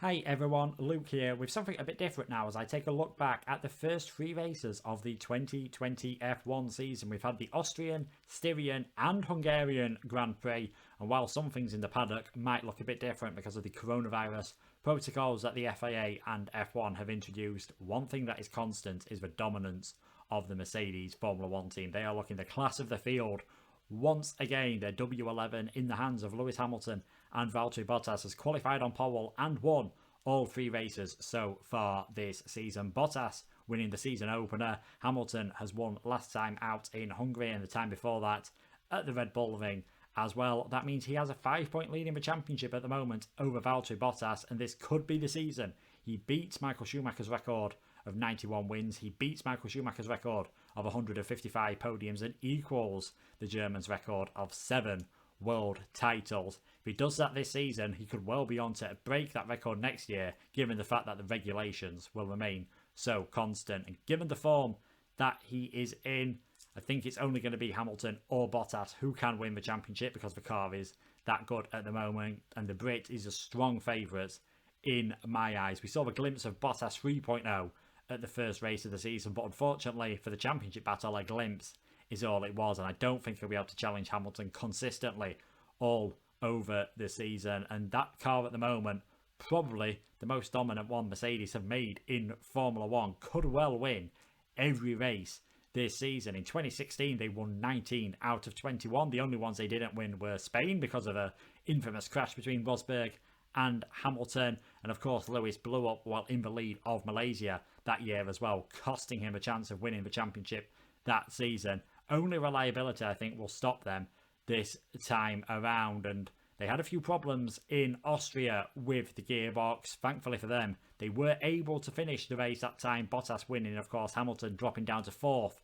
Hey everyone, Luke here with something a bit different now as I take a look back at the first three races of the 2020 F1 season. We've had the Austrian, Styrian and Hungarian Grand Prix, and while some things in the paddock might look a bit different because of the coronavirus protocols that the FIA and F1 have introduced, one thing that is constant is the dominance of the Mercedes Formula 1 team. They are looking the class of the field. Once again, their W11 in the hands of Lewis Hamilton and Valtteri Bottas has qualified on pole and won all three races so far this season. Bottas winning the season opener. Hamilton has won last time out in Hungary and the time before that at the Red Bull Ring as well. That means he has a 5-point lead in the championship at the moment over Valtteri Bottas, and this could be the season. He beats Michael Schumacher's record of 91 wins. He beats Michael Schumacher's record of 155 podiums and equals the German's record of 7 world titles. If he does that this season, he could well be on to break that record next year, given the fact that the regulations will remain so constant. And given the form that he is in, I think it's only going to be Hamilton or Bottas who can win the championship because the car is that good at the moment, and the Brit is a strong favourite in my eyes. We saw a glimpse of Bottas 3.0 at the first race of the season, but unfortunately for the championship battle, a glimpse is all it was, and I don't think he'll be able to challenge Hamilton consistently all over the season. And that car at the moment, probably the most dominant one Mercedes have made in Formula 1, could well win every race this season. In 2016, they won 19 out of 21. The only ones they didn't win were Spain because of an infamous crash between Rosberg and Hamilton, and of course Lewis blew up while in the lead of Malaysia that year as well, costing him a chance of winning the championship that season. Only reliability, I think, will stop them this time around, and they had a few problems in Austria with the gearbox. Thankfully for them, they were able to finish the race that time, Bottas winning, of course, Hamilton dropping down to 4th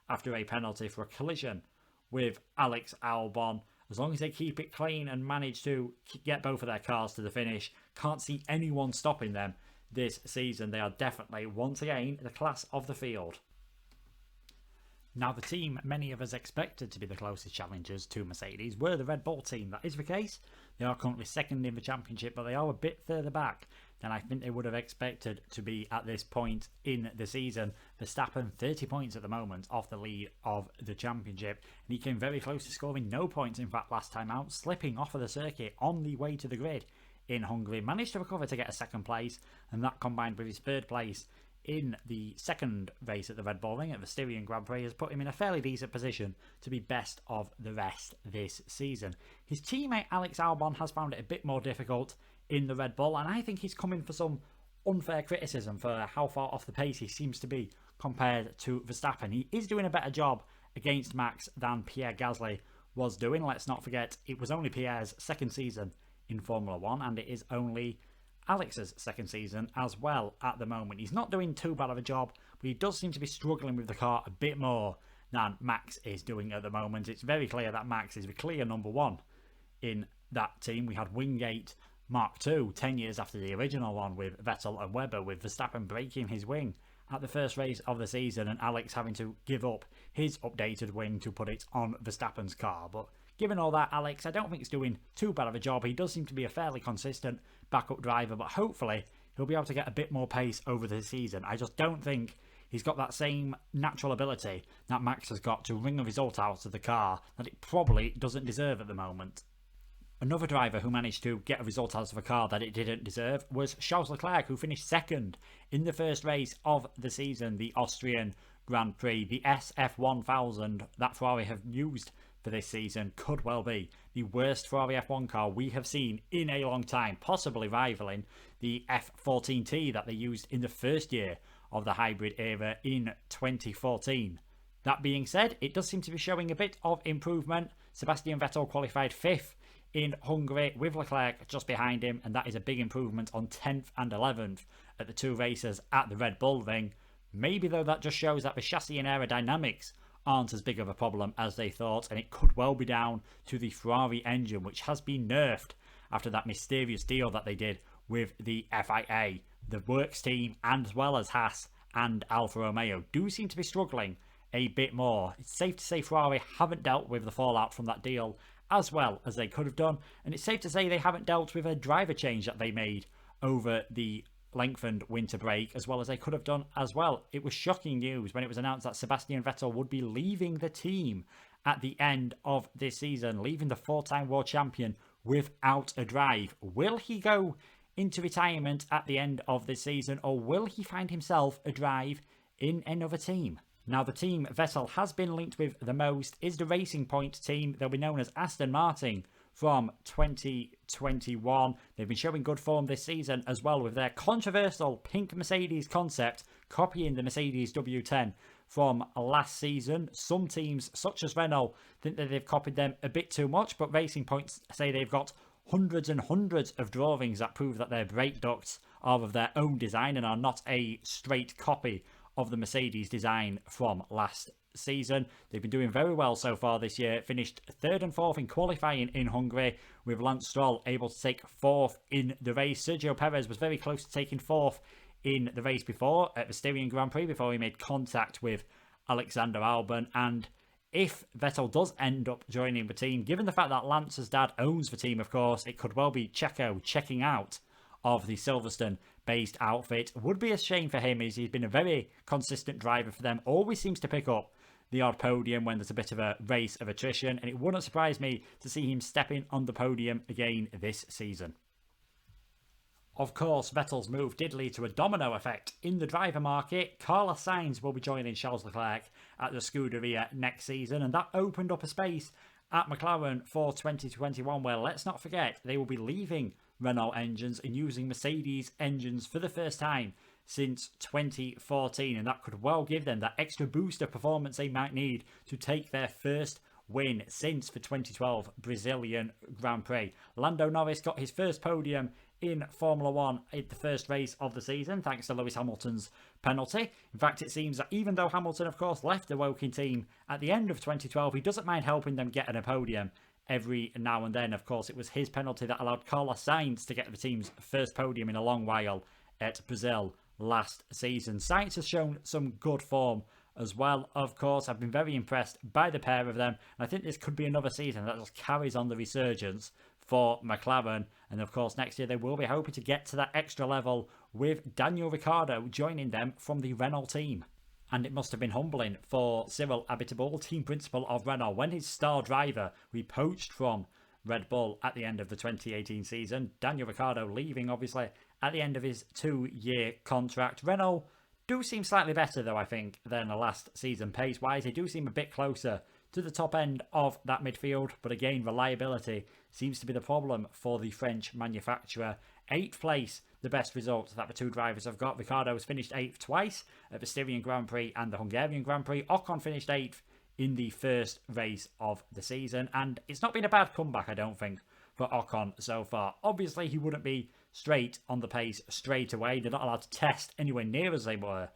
after a penalty for a collision with Alex Albon. As long as they keep it clean and manage to get both of their cars to the finish, can't see anyone stopping them this season. They are definitely, once again, the class of the field. Now, the team many of us expected to be the closest challengers to Mercedes were the Red Bull team. That is the case. They are currently second in the championship, but they are a bit further back than I think they would have expected to be at this point in the season. Verstappen 30 points at the moment off the lead of the championship, and he came very close to scoring no points, in fact, last time out, slipping off of the circuit on the way to the grid in Hungary. Managed to recover to get a second place, and that combined with his third place in the second race at the Red Bull Ring at the Styrian Grand Prix has put him in a fairly decent position to be best of the rest this season. His teammate Alex Albon has found it a bit more difficult in the Red Bull, and I think he's coming for some unfair criticism for how far off the pace he seems to be compared to Verstappen. He is doing a better job against Max than Pierre Gasly was doing. Let's not forget, it was only Pierre's second season in Formula 1, and it is only Alex's second season as well at the moment. He's not doing too bad of a job, but he does seem to be struggling with the car a bit more than Max is doing at the moment. It's very clear that Max is the clear number one in that team. We had Wingate Mark II 10 years after the original one with Vettel and Webber, with Verstappen breaking his wing at the first race of the season and Alex having to give up his updated wing to put it on Verstappen's car. But given all that, Alex, I don't think he's doing too bad of a job. He does seem to be a fairly consistent backup driver, but hopefully he'll be able to get a bit more pace over the season. I just don't think he's got that same natural ability that Max has got to wring a result out of the car that it probably doesn't deserve at the moment. Another driver who managed to get a result out of a car that it didn't deserve was Charles Leclerc, who finished second in the first race of the season, the Austrian Grand Prix. The SF1000 that Ferrari have used for this season could well be the worst Ferrari F1 car we have seen in a long time, possibly rivaling the F14T that they used in the first year of the hybrid era in 2014. That being said, it does seem to be showing a bit of improvement. Sebastian Vettel qualified 5th in Hungary with Leclerc just behind him, and that is a big improvement on 10th and 11th at the two races at the Red Bull Ring. Maybe though that just shows that the chassis and aerodynamics aren't as big of a problem as they thought, and it could well be down to the Ferrari engine, which has been nerfed after that mysterious deal that they did with the FIA. The works team, and as well as Haas and Alfa Romeo, do seem to be struggling a bit more. It's safe to say Ferrari haven't dealt with the fallout from that deal as well as they could have done, and it's safe to say they haven't dealt with a driver change that they made over the lengthened winter break, as well as they could have done as well. It was shocking news when it was announced that Sebastian Vettel would be leaving the team at the end of this season, leaving the four-time world champion without a drive. Will he go into retirement at the end of this season, or will he find himself a drive in another team? Now, the team Vettel has been linked with the most is the Racing Point team. They'll be known as Aston Martin from 2021. They've been showing good form this season as well, with their controversial pink Mercedes concept, copying the Mercedes W10 from last season. Some teams, such as Renault, think that they've copied them a bit too much, but Racing Point say they've got hundreds and hundreds of drawings that prove that their brake ducts are of their own design and are not a straight copy of the Mercedes design from last season. They've been doing very well so far this year. Finished 3rd and 4th in qualifying in Hungary, with Lance Stroll able to take 4th in the race. Sergio Perez was very close to taking 4th in the race before at the Styrian Grand Prix before he made contact with Alexander Albon. And if Vettel does end up joining the team, given the fact that Lance's dad owns the team, of course, it could well be Checo checking out of the Silverstone-based outfit. Would be a shame for him, as he's been a very consistent driver for them. Always seems to pick up the odd podium when there's a bit of a race of attrition, and it wouldn't surprise me to see him stepping on the podium again this season. Of course, Vettel's move did lead to a domino effect in the driver market. Carlos Sainz will be joining Charles Leclerc at the Scuderia next season, and that opened up a space at McLaren for 2021, where, let's not forget, they will be leaving Renault engines and using Mercedes engines for the first time since 2014, and that could well give them that extra boost of performance they might need to take their first win since the 2012 Brazilian Grand Prix. Lando Norris got his first podium in Formula 1 in the first race of the season, thanks to Lewis Hamilton's penalty. In fact, it seems that even though Hamilton, of course, left the Woking team at the end of 2012, he doesn't mind helping them get a podium every now and then. Of course, it was his penalty that allowed Carlos Sainz to get the team's first podium in a long while at Brazil last season. Sainz has shown some good form as well, of course. I've been very impressed by the pair of them, and I think this could be another season that just carries on the resurgence for McLaren. And of course, next year they will be hoping to get to that extra level with Daniel Ricciardo joining them from the Renault team. And it must have been humbling for Cyril Abiteboul, team principal of Renault, when his star driver we poached from Red Bull at the end of the 2018 season. Daniel Ricciardo leaving, obviously, at the end of his 2-year contract. Renault do seem slightly better, though, I think, than the last season pace-wise. They do seem a bit closer to the top end of that midfield, but again, reliability seems to be the problem for the French manufacturer. 8th place, the best result that the two drivers have got. Ricciardo has finished 8th twice at the Styrian Grand Prix and the Hungarian Grand Prix. Ocon finished 8th in the first race of the season, and it's not been a bad comeback, I don't think, for Ocon so far. Obviously, he wouldn't be straight on the pace straight away. They're not allowed to test anywhere near as they were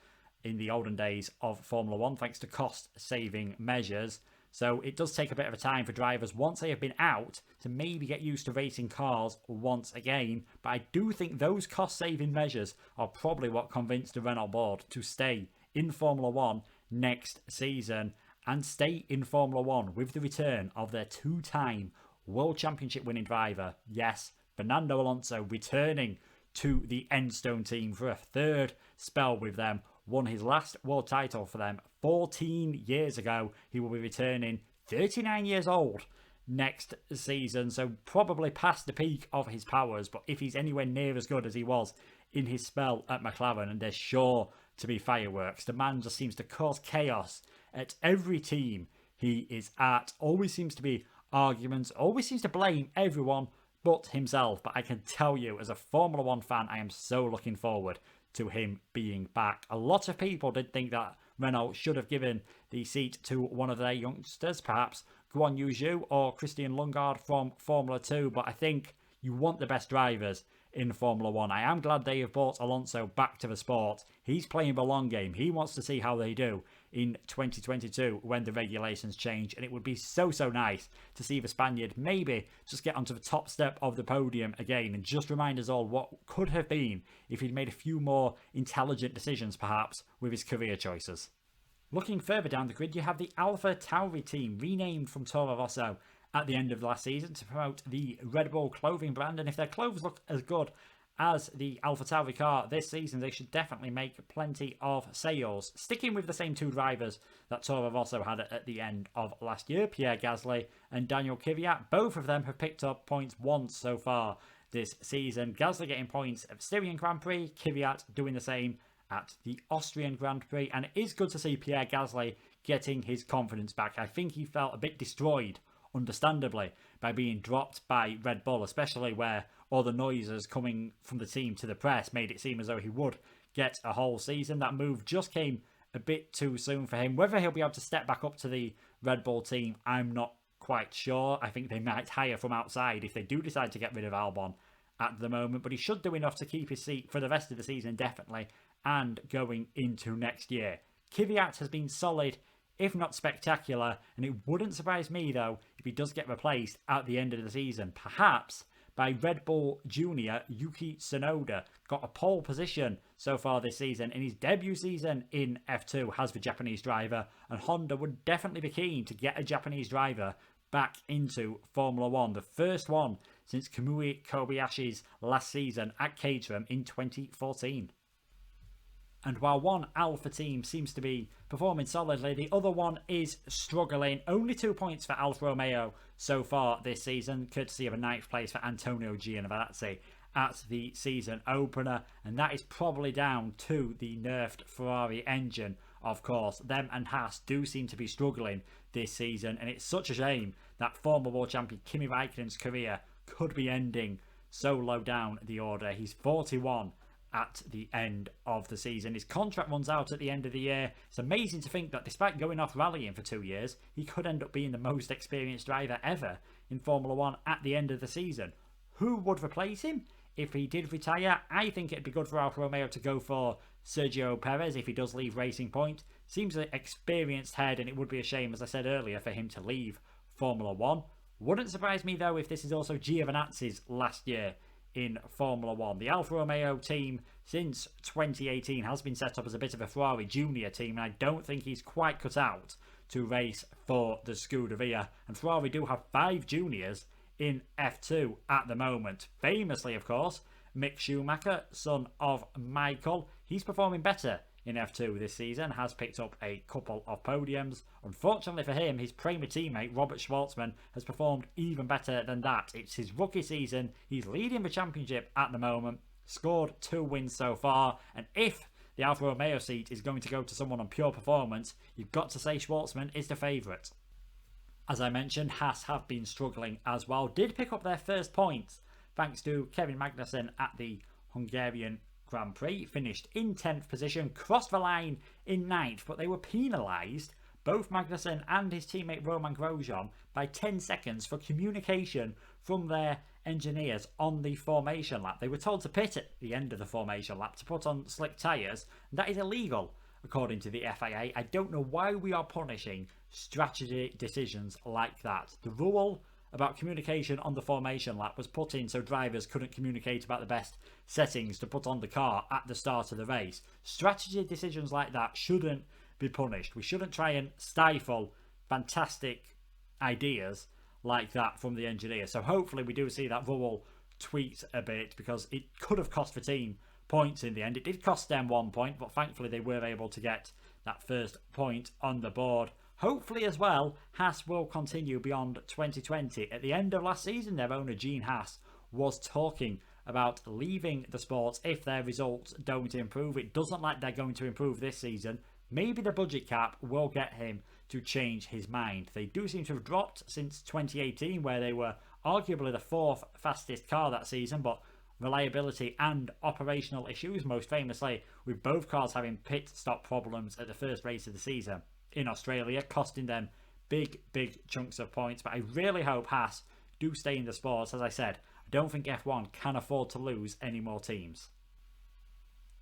in the olden days of Formula 1, thanks to cost-saving measures. So it does take a bit of a time for drivers, once they have been out, to maybe get used to racing cars once again. But I do think those cost-saving measures are probably what convinced the Renault board to stay in Formula 1 next season, and stay in Formula 1 with the return of their 2-time World Championship winning driver. Yes, Fernando Alonso returning to the Enstone team for a 3rd spell with them. Won his last world title for them 14 years ago. He will be returning 39 years old next season, so probably past the peak of his powers. But if he's anywhere near as good as he was in his spell at McLaren, and there's sure to be fireworks. The man just seems to cause chaos at every team he is at. Always seems to be arguments, always seems to blame everyone but himself. But I can tell you, as a Formula 1 fan, I am so looking forward to him being back. A lot of people did think that Renault should have given the seat to one of their youngsters, perhaps Guan Yu Zhou or Christian Lundgaard from Formula 2, but I think you want the best drivers in Formula 1. I am glad they have brought Alonso back to the sport. He's playing the long game. He wants to see how they do in 2022 when the regulations change, and it would be so nice to see the Spaniard maybe just get onto the top step of the podium again and just remind us all what could have been if he'd made a few more intelligent decisions perhaps with his career choices. Looking further down the grid, you have the Alpha Tauri team, renamed from Toro Rosso at the end of last season to promote the Red Bull clothing brand. And if their clothes look as good as the AlphaTauri car this season, they should definitely make plenty of sales. Sticking with the same two drivers that Toro Rosso had at the end of last year, Pierre Gasly and Daniel Kvyat, both of them have picked up points once so far this season. Gasly getting points at the Styrian Grand Prix, Kvyat doing the same at the Austrian Grand Prix, and it is good to see Pierre Gasly getting his confidence back. I think he felt a bit destroyed, understandably, by being dropped by Red Bull, especially where all the noises coming from the team to the press made it seem as though he would get a whole season. That move just came a bit too soon for him. Whether he'll be able to step back up to the Red Bull team, I'm not quite sure. I think they might hire from outside if they do decide to get rid of Albon at the moment, but he should do enough to keep his seat for the rest of the season, definitely, and going into next year. Kvyat has been solid, if not spectacular, and it wouldn't surprise me, though, if he does get replaced at the end of the season, perhaps by Red Bull Junior Yuki Tsunoda. Got a pole position so far this season. In his debut season in F2 has the Japanese driver, and Honda would definitely be keen to get a Japanese driver back into Formula 1. The first one since Kamui Kobayashi's last season at Caterham in 2014. And while one Alpha team seems to be performing solidly, the other one is struggling. Only 2 points for Alfa Romeo so far this season, courtesy of a 9th place for Antonio Giovinazzi at the season opener. And that is probably down to the nerfed Ferrari engine, of course. Them and Haas do seem to be struggling this season. And it's such a shame that former world champion Kimi Raikkonen's career could be ending so low down the order. He's 41 at the end of the season. His contract runs out at the end of the year. It's amazing to think that despite going off rallying for 2 years, he could end up being the most experienced driver ever in Formula 1 at the end of the season. Who would replace him if he did retire? I think it'd be good for Alfa Romeo to go for Sergio Perez if he does leave Racing Point. Seems an experienced head, and it would be a shame, as I said earlier, for him to leave Formula 1. Wouldn't surprise me, though, if this is also Giovinazzi's last year in Formula 1. The Alfa Romeo team since 2018 has been set up as a bit of a Ferrari junior team, and I don't think he's quite cut out to race for the Scuderia. And Ferrari do have 5 juniors in F2 at the moment. Famously, of course, Mick Schumacher, son of Michael. He's performing better in F2 this season, has picked up a couple of podiums. Unfortunately for him, his Prema teammate Robert Schwartzman has performed even better than that. It's his rookie season, he's leading the championship at the moment, scored 2 wins so far, and if the Alfa Romeo seat is going to go to someone on pure performance, you've got to say Schwartzman is the favourite. As I mentioned, Haas have been struggling as well. Did pick up their first points thanks to Kevin Magnussen at the Hungarian Grand Prix, finished in 10th position, crossed the line in 9th, but they were penalised, both Magnussen and his teammate Roman Grosjean, by 10 seconds for communication from their engineers on the formation lap. They were told to pit at the end of the formation lap to put on slick tyres. That is illegal, according to the FIA. I don't know why we are punishing strategy decisions like that. The rule about communication on the formation lap was put in so drivers couldn't communicate about the best settings to put on the car at the start of the race. Strategy decisions like that shouldn't be punished. We shouldn't try and stifle fantastic ideas like that from the engineer. So hopefully we do see that rule tweaked a bit, because it could have cost the team points in the end. It did cost them 1 point, but thankfully they were able to get that first point on the board. Hopefully as well, Haas will continue beyond 2020. At the end of last season, their owner Gene Haas was talking about leaving the sport if their results don't improve. It doesn't like they're going to improve this season. Maybe the budget cap will get him to change his mind. They do seem to have dropped since 2018, where they were arguably the 4th fastest car that season, but reliability and operational issues, most famously with both cars having pit stop problems at the first race of the season in Australia, costing them big chunks of points. But I really hope Haas do stay in the sport. As I said, I don't think F1 can afford to lose any more teams.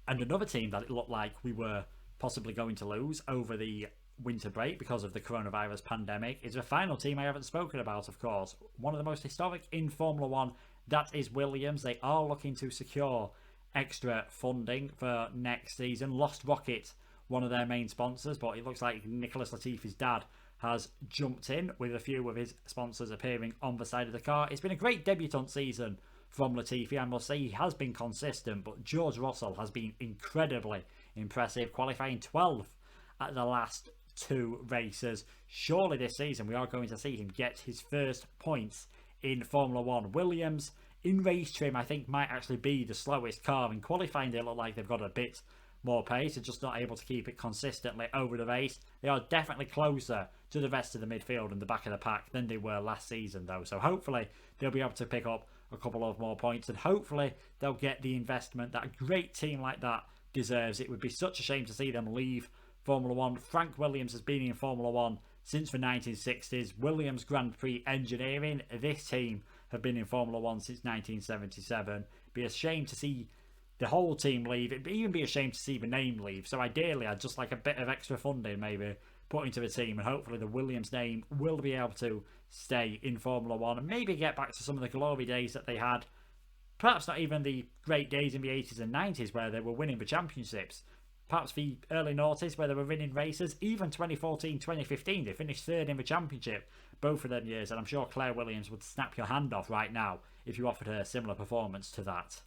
And another team that it looked like we were possibly going to lose over the winter break because of the coronavirus pandemic is the final team I haven't spoken about, of course. One of the most historic in Formula 1, that is Williams. They are looking to secure extra funding for next season. Lost Rocket, one of their main sponsors, but it looks like Nicholas Latifi's dad has jumped in with a few of his sponsors appearing on the side of the car. It's been a great debutant season from Latifi. I must say he has been consistent, but George Russell has been incredibly impressive, qualifying 12th at the last 2 races. Surely this season we are going to see him get his first points in Formula 1. Williams in race trim I think might actually be the slowest car. In qualifying they look like they've got a bit more pace. They're just not able to keep it consistently over the race. They are definitely closer to the rest of the midfield and the back of the pack than they were last season though. So hopefully they'll be able to pick up a couple of more points, and hopefully they'll get the investment that a great team like that deserves. It would be such a shame to see them leave Formula 1. Frank Williams has been in Formula 1 since the 1960s. Williams Grand Prix Engineering, this team have been in Formula 1 since 1977. It'd be a shame to see the whole team leave. It'd even be a shame to see the name leave. So ideally I'd just like a bit of extra funding maybe put into the team, and hopefully the Williams name will be able to stay in Formula 1 and maybe get back to some of the glory days that they had. Perhaps not even the great days in the 80s and 90s where they were winning the championships. Perhaps the early noughties where they were winning races. Even 2014, 2015, they finished 3rd in the championship both of them years, and I'm sure Claire Williams would snap your hand off right now if you offered her a similar performance to that.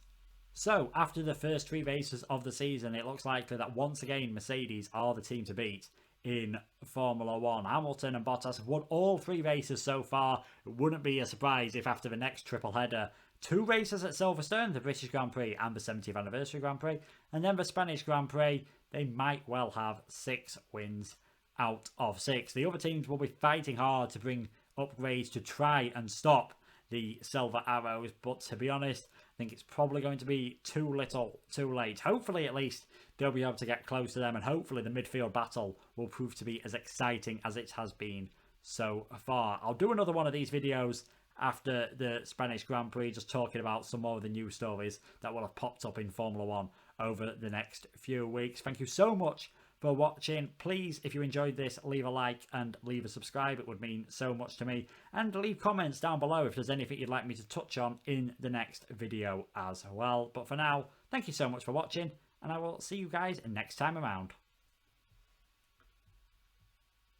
So, after the first 3 races of the season, it looks likely that once again Mercedes are the team to beat in Formula 1. Hamilton and Bottas have won all 3 races so far. It wouldn't be a surprise if after the next triple header, 2 races at Silverstone, the British Grand Prix and the 70th Anniversary Grand Prix, and then the Spanish Grand Prix, they might well have 6 wins out of 6. The other teams will be fighting hard to bring upgrades to try and stop the Silver Arrows, but to be honest, I think it's probably going to be too little, too late. Hopefully, at least, they'll be able to get close to them, and hopefully the midfield battle will prove to be as exciting as it has been so far. I'll do another one of these videos after the Spanish Grand Prix, just talking about some more of the news stories that will have popped up in Formula 1 over the next few weeks. Thank you so much for watching. Please, if you enjoyed this, leave a like and leave a subscribe. It would mean so much to me. And leave comments down below if there's anything you'd like me to touch on in the next video as well. But for now, thank you so much for watching, and I will see you guys next time around.